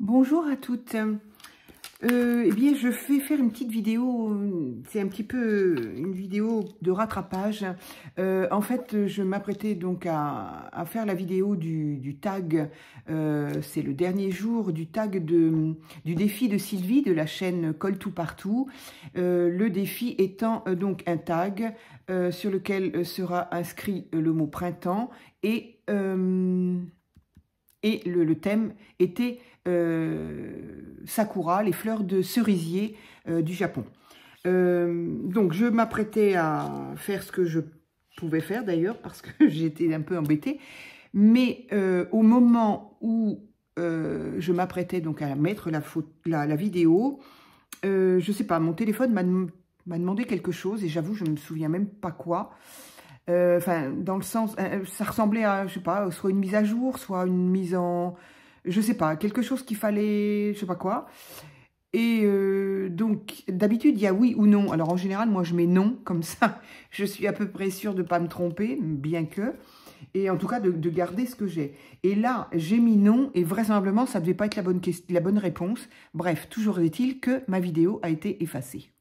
Bonjour à toutes. Eh bien, je vais faire une petite vidéo, c'est un petit peu une vidéo de rattrapage. En fait, je m'apprêtais donc à faire la vidéo du tag, c'est le dernier jour du tag du défi de Sylvie de la chaîne Colle tout partout. Le défi étant donc un tag sur lequel sera inscrit le mot printemps et le thème était Sakura, les fleurs de cerisier du Japon. Donc je m'apprêtais à faire ce que je pouvais faire d'ailleurs, parce que j'étais un peu embêtée. Mais au moment où je m'apprêtais donc à mettre la vidéo, je sais pas, mon téléphone m'a demandé quelque chose et j'avoue, je ne me souviens même pas quoi. Enfin, dans le sens, ça ressemblait à, je sais pas, soit une mise à jour, soit une mise en, je sais pas, quelque chose qu'il fallait, je sais pas quoi. Et donc, d'habitude, il y a oui ou non. Alors, en général, moi, je mets non, comme ça, je suis à peu près sûre de ne pas me tromper, bien que, et en tout cas, de garder ce que j'ai. Et là, j'ai mis non, et vraisemblablement, ça ne devait pas être la bonne réponse. Bref, toujours est-il que ma vidéo a été effacée.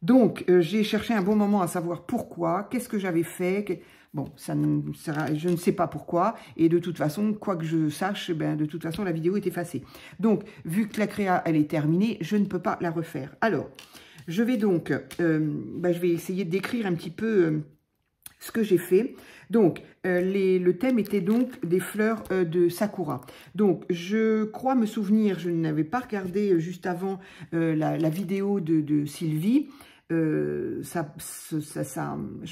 Donc, j'ai cherché un bon moment à savoir pourquoi, qu'est-ce que j'avais fait. Bon, je ne sais pas pourquoi. Et de toute façon, quoi que je sache, ben, de toute façon, la vidéo est effacée. Donc, vu que la créa, elle est terminée, je ne peux pas la refaire. Alors, je vais donc, je vais essayer de décrire un petit peu ce que j'ai fait. Donc, le thème était donc des fleurs de Sakura. Donc, je crois me souvenir, je n'avais pas regardé juste avant la vidéo de Sylvie. Je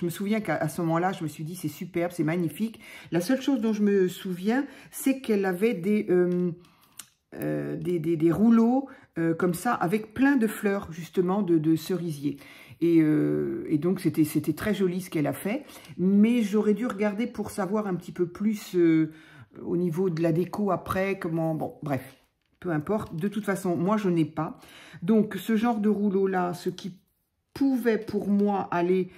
me souviens qu'à ce moment-là, je me suis dit, c'est superbe, c'est magnifique. La seule chose dont je me souviens, c'est qu'elle avait des rouleaux comme ça, avec plein de fleurs, justement, de cerisier. Et donc, c'était très joli ce qu'elle a fait. Mais j'aurais dû regarder pour savoir un petit peu plus au niveau de la déco après, comment... Bon, bref, peu importe. De toute façon, moi, je n'ai pas. Donc, ce genre de rouleau-là, ce qui pouvait pour moi aller,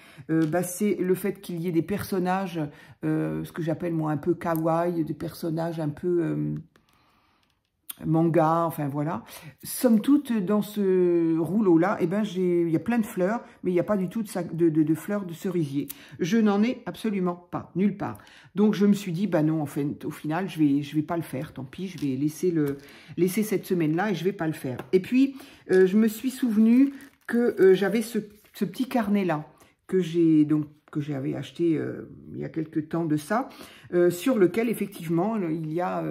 c'est le fait qu'il y ait des personnages, ce que j'appelle moi un peu kawaii, des personnages un peu manga, enfin voilà. Somme toute, dans ce rouleau-là, eh ben, il y a plein de fleurs, mais il n'y a pas du tout de fleurs de cerisier. Je n'en ai absolument pas, nulle part. Donc je me suis dit, bah non, en fait, au final, je vais pas le faire, tant pis, je vais laisser cette semaine-là et je vais pas le faire. Et puis, je me suis souvenu que j'avais ce petit carnet-là, que j'avais acheté il y a quelques temps de ça, sur lequel, effectivement, il y a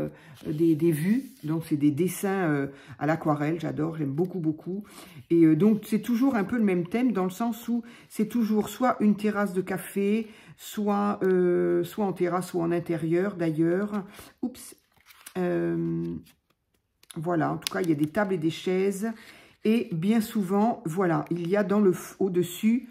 des vues. Donc, c'est des dessins à l'aquarelle. J'adore, j'aime beaucoup, beaucoup. Et donc, c'est toujours un peu le même thème, dans le sens où c'est toujours soit une terrasse de café, soit en terrasse, soit en intérieur, d'ailleurs. Oups. Voilà, en tout cas, il y a des tables et des chaises. Et bien souvent, voilà, il y a au-dessus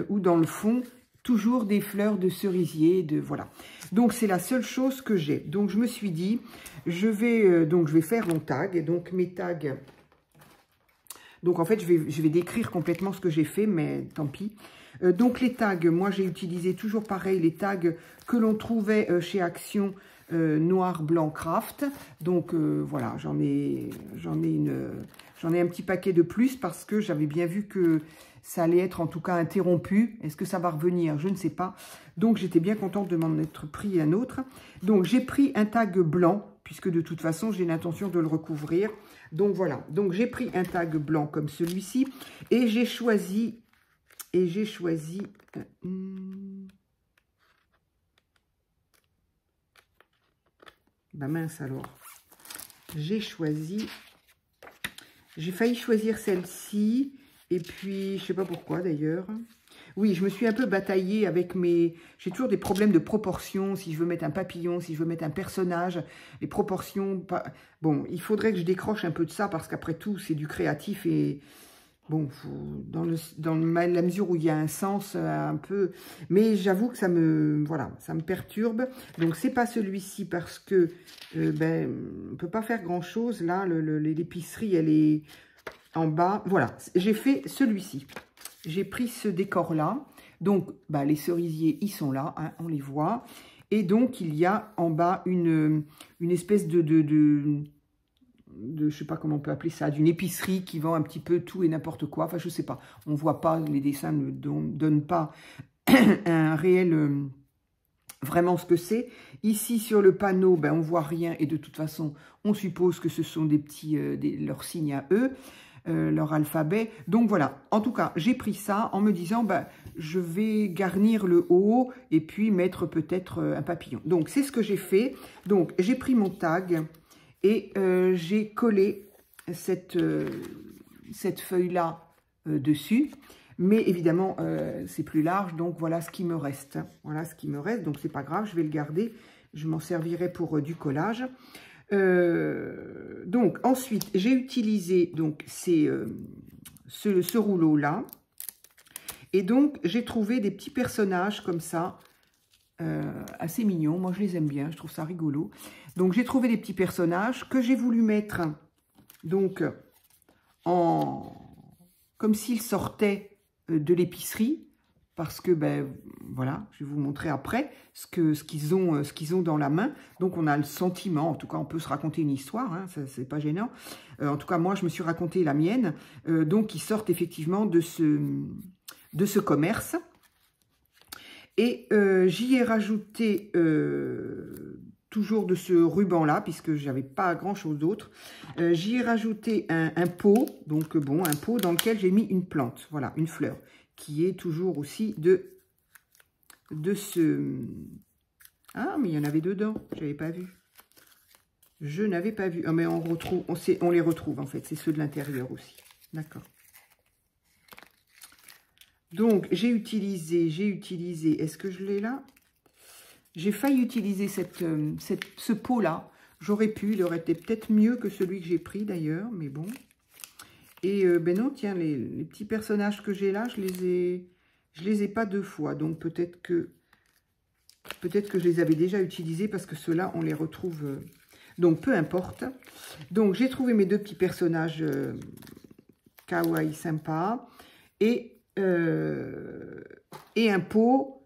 ou dans le fond, toujours des fleurs de cerisier, voilà. Donc, c'est la seule chose que j'ai. Donc, je me suis dit, je vais faire mon tag. Et donc, mes tags... Donc, en fait, je vais décrire complètement ce que j'ai fait, mais tant pis. Donc, les tags, moi, j'ai utilisé toujours pareil, les tags que l'on trouvait chez Action Noir Blanc Craft. Donc, voilà, j'en ai un petit paquet de plus parce que j'avais bien vu que ça allait être en tout cas interrompu. Est-ce que ça va revenir? Je ne sais pas. Donc, j'étais bien contente de m'en être pris un autre. Donc, j'ai pris un tag blanc, puisque de toute façon, j'ai l'intention de le recouvrir. Donc, voilà. Donc, j'ai pris un tag blanc comme celui-ci. Et j'ai choisi... Bah mince alors. J'ai failli choisir celle-ci. Et puis, je sais pas pourquoi d'ailleurs. Oui, je me suis un peu bataillée avec mes... J'ai toujours des problèmes de proportion, si je veux mettre un papillon, si je veux mettre un personnage, les proportions... Bon, il faudrait que je décroche un peu de ça, parce qu'après tout, c'est du créatif et... Bon, dans la mesure où il y a un sens un peu... Mais j'avoue que ça me perturbe. Donc, c'est pas celui-ci parce que on ne peut pas faire grand-chose. Là, l'épicerie, elle est en bas. Voilà, j'ai fait celui-ci. J'ai pris ce décor-là. Donc, les cerisiers, ils sont là, hein, on les voit. Et donc, il y a en bas une espèce je sais pas comment on peut appeler ça, d'une épicerie qui vend un petit peu tout et n'importe quoi. Enfin, je sais pas. On voit pas, les dessins ne donnent pas un réel... vraiment ce que c'est. Ici, sur le panneau, ben, on voit rien. Et de toute façon, on suppose que ce sont des petits, leurs signes à eux, leur alphabet. Donc voilà. En tout cas, j'ai pris ça en me disant, ben, je vais garnir le haut et puis mettre peut-être un papillon. Donc, c'est ce que j'ai fait. Donc, j'ai pris mon tag et j'ai collé cette feuille-là dessus. Mais évidemment, c'est plus large, donc voilà ce qui me reste. Voilà ce qui me reste, donc c'est pas grave, je vais le garder. Je m'en servirai pour du collage. Donc ensuite, j'ai utilisé donc, ce rouleau-là. Et donc, j'ai trouvé des petits personnages comme ça, assez mignons. Moi, je les aime bien, je trouve ça rigolo. Donc, j'ai trouvé des petits personnages que j'ai voulu mettre donc comme s'ils sortaient de l'épicerie, parce que, ben, voilà, je vais vous montrer après ce qu'ils ont dans la main. Donc, on a le sentiment, en tout cas, on peut se raconter une histoire, hein, ça, c'est pas gênant. En tout cas, moi, je me suis raconté la mienne. Donc, ils sortent effectivement de ce commerce. Et j'y ai rajouté, toujours de ce ruban-là, puisque j'avais pas grand-chose d'autre, j'y ai rajouté un pot, donc bon, un pot dans lequel j'ai mis une plante, voilà, une fleur, qui est toujours aussi de ce... Ah, mais il y en avait dedans, j'avais pas vu. Je n'avais pas vu. Ah, mais on les retrouve, en fait, c'est ceux de l'intérieur aussi. D'accord. Donc, j'ai utilisé, est-ce que je l'ai là? J'ai failli utiliser ce pot-là. J'aurais pu, il aurait été peut-être mieux que celui que j'ai pris d'ailleurs, mais bon. Et ben non, tiens, les petits personnages que j'ai là, je les ai pas deux fois. Donc peut-être que je les avais déjà utilisés parce que ceux-là, on les retrouve. Donc peu importe. Donc j'ai trouvé mes deux petits personnages kawaii sympa et un pot.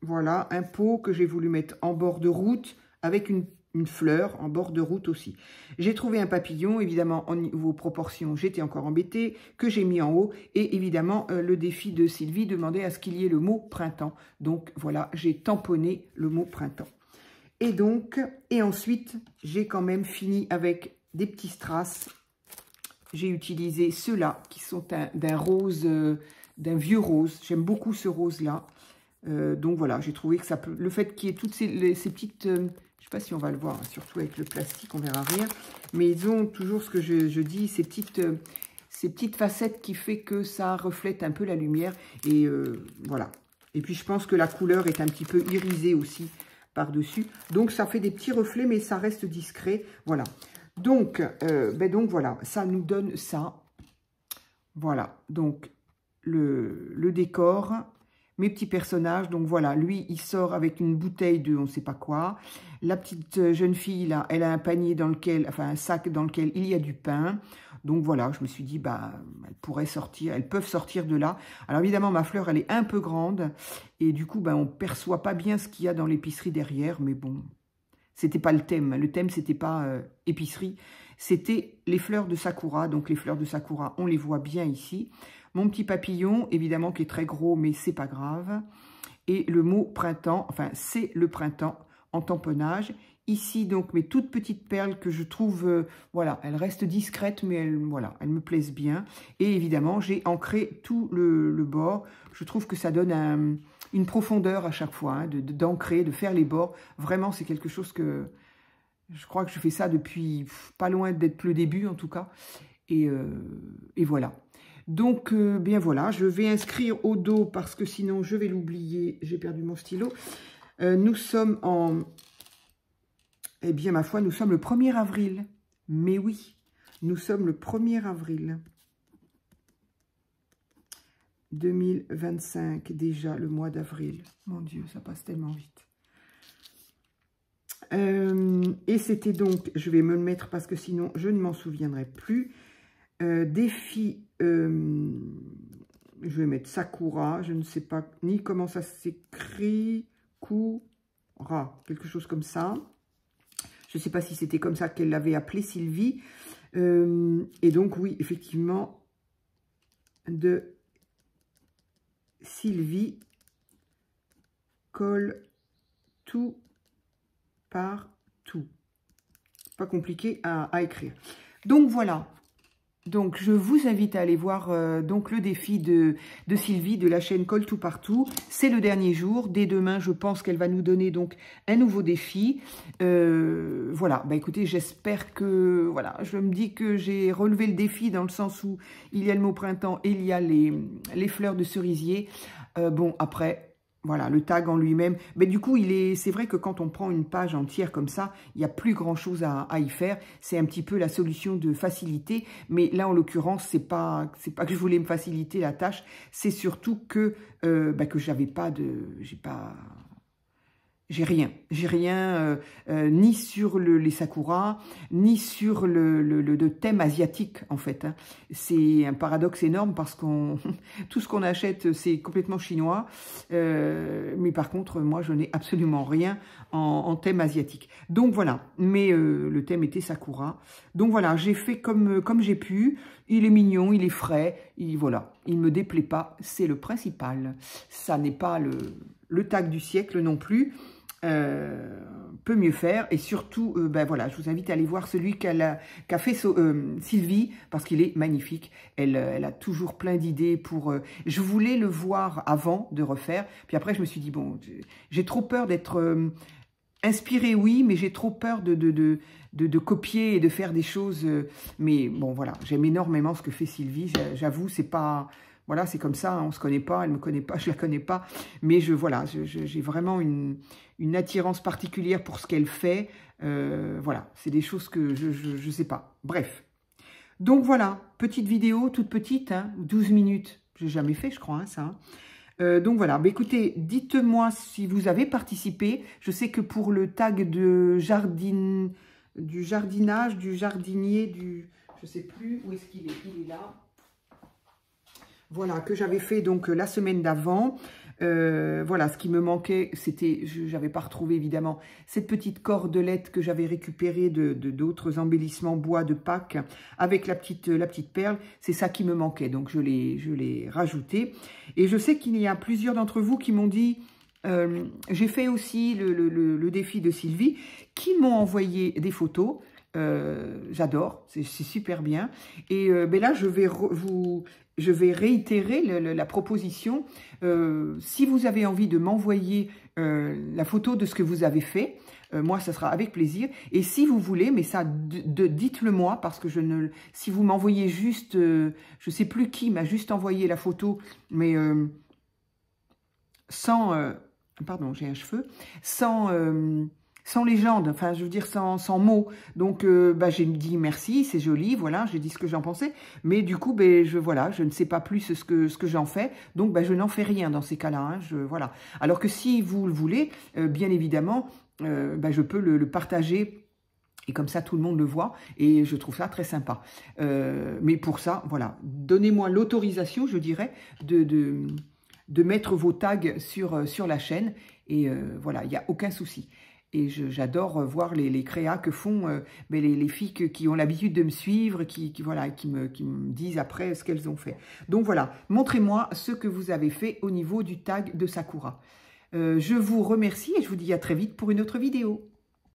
Voilà, un pot que j'ai voulu mettre en bord de route avec une fleur en bord de route aussi. J'ai trouvé un papillon, évidemment, en niveau proportion, j'étais encore embêtée, que j'ai mis en haut. Et évidemment, le défi de Sylvie demandait à ce qu'il y ait le mot printemps. Donc voilà, j'ai tamponné le mot printemps. Et donc, et ensuite, j'ai quand même fini avec des petits strass. J'ai utilisé ceux-là, qui sont d'un rose, d'un vieux rose. J'aime beaucoup ce rose-là. Donc voilà, j'ai trouvé que ça peut... Le fait qu'il y ait toutes ces petites... je ne sais pas si on va le voir, hein, surtout avec le plastique, on verra rien. Mais ils ont toujours ce que je dis, ces petites facettes qui fait que ça reflète un peu la lumière. Et voilà. Et puis je pense que la couleur est un petit peu irisée aussi par-dessus. Donc ça fait des petits reflets, mais ça reste discret. Voilà. Donc, donc voilà, ça nous donne ça. Voilà, donc le décor... Mes petits personnages, donc voilà, lui, il sort avec une bouteille de on ne sait pas quoi. La petite jeune fille, là, elle a un panier dans lequel, enfin un sac dans lequel il y a du pain. Donc voilà, je me suis dit, bah, elles peuvent sortir de là. Alors évidemment, ma fleur, elle est un peu grande. Et du coup, ben, on ne perçoit pas bien ce qu'il y a dans l'épicerie derrière. Mais bon, c'était pas le thème. Le thème, c'était pas épicerie. C'était les fleurs de Sakura. Donc les fleurs de Sakura, on les voit bien ici. Mon petit papillon, évidemment, qui est très gros, mais c'est pas grave. Et le mot printemps, enfin, c'est le printemps en tamponnage. Ici, donc, mes toutes petites perles que je trouve, voilà, elles restent discrètes, mais elles me plaisent bien. Et évidemment, j'ai ancré tout le bord. Je trouve que ça donne une profondeur à chaque fois, hein, d'ancrer, de faire les bords. Vraiment, c'est quelque chose que... Je crois que je fais ça depuis pas loin d'être le début, en tout cas. Et voilà. Donc, bien voilà, je vais inscrire au dos parce que sinon je vais l'oublier. J'ai perdu mon stylo. Nous sommes en... Eh bien, ma foi, nous sommes le 1er avril. Mais oui, nous sommes le 1er avril 2025, déjà le mois d'avril. Mon Dieu, ça passe tellement vite. Et c'était donc, je vais me le mettre parce que sinon je ne m'en souviendrai plus. Défi, je vais mettre Sakura, je ne sais pas ni comment ça s'écrit, Kura, quelque chose comme ça. Je ne sais pas si c'était comme ça qu'elle l'avait appelé, Sylvie. Et donc, oui, effectivement, de Sylvie, colle tout par tout. Pas compliqué à écrire. Donc, voilà. Donc, je vous invite à aller voir donc le défi de Sylvie de la chaîne Colle tout partout. C'est le dernier jour. Dès demain, je pense qu'elle va nous donner donc un nouveau défi. Voilà. Bah, écoutez, j'espère que... Voilà, je me dis que j'ai relevé le défi dans le sens où il y a le mot printemps et il y a les fleurs de cerisier. Bon, après... Voilà, le tag en lui-même. Mais du coup, c'est vrai que quand on prend une page entière comme ça, il n'y a plus grand-chose à y faire. C'est un petit peu la solution de facilité. Mais là, en l'occurrence, c'est pas que je voulais me faciliter la tâche. C'est surtout que j'avais pas de... J'ai rien ni sur les Sakura, ni sur le thème asiatique, en fait. Hein. C'est un paradoxe énorme parce qu'on tout ce qu'on achète, c'est complètement chinois. Mais par contre, moi, je n'ai absolument rien en thème asiatique. Donc, voilà. Mais le thème était Sakura. Donc, voilà, j'ai fait comme j'ai pu. Il est mignon, il est frais. Voilà, il ne me déplaît pas. C'est le principal. Ça n'est pas le tag du siècle non plus. Peut mieux faire et surtout voilà, je vous invite à aller voir celui qu'a fait Sylvie parce qu'il est magnifique. Elle a toujours plein d'idées pour je voulais le voir avant de refaire, puis après je me suis dit bon, j'ai trop peur d'être inspirée, oui, mais j'ai trop peur de copier et de faire des choses mais bon voilà, j'aime énormément ce que fait Sylvie. J'avoue, c'est pas... Voilà, c'est comme ça, on ne se connaît pas, elle ne me connaît pas, je ne la connais pas. Mais voilà, j'ai vraiment une attirance particulière pour ce qu'elle fait. Voilà, c'est des choses que je ne sais pas. Bref. Donc voilà, petite vidéo, toute petite, hein, 12 minutes. Je n'ai jamais fait, je crois, hein, ça. Donc voilà, bah, écoutez, dites-moi si vous avez participé. Je sais que pour le tag du jardinage, du jardinier, je ne sais plus où est-ce qu'il est. Il est là. Voilà, que j'avais fait donc la semaine d'avant. Voilà, ce qui me manquait, c'était, je n'avais pas retrouvé évidemment, cette petite cordelette que j'avais récupérée d'autres embellissements bois de Pâques avec la petite perle. C'est ça qui me manquait, donc je l'ai rajouté. Et je sais qu'il y a plusieurs d'entre vous qui m'ont dit... j'ai fait aussi le défi de Sylvie, qui m'ont envoyé des photos. J'adore, c'est super bien. Et là, je vais réitérer la proposition. Si vous avez envie de m'envoyer la photo de ce que vous avez fait, moi, ça sera avec plaisir. Et si vous voulez, mais ça, dites-le moi, parce que si vous m'envoyez juste, je ne sais plus qui m'a juste envoyé la photo, mais sans, pardon, j'ai un cheveu, sans légende, enfin, je veux dire, sans mots. Donc, j'ai dit merci, c'est joli, voilà, j'ai dit ce que j'en pensais. Mais du coup, je ne sais pas plus ce que j'en fais. Donc, je n'en fais rien dans ces cas-là. Hein, voilà. Alors que si vous le voulez, bien évidemment, je peux le partager. Et comme ça, tout le monde le voit. Et je trouve ça très sympa. Mais pour ça, voilà, donnez-moi l'autorisation, je dirais, de mettre vos tags sur la chaîne. Et voilà, il n'y a aucun souci. Et j'adore voir les créas que font les filles qui ont l'habitude de me suivre, qui me disent après ce qu'elles ont fait. Donc voilà, montrez-moi ce que vous avez fait au niveau du tag de Sakura. Je vous remercie et je vous dis à très vite pour une autre vidéo.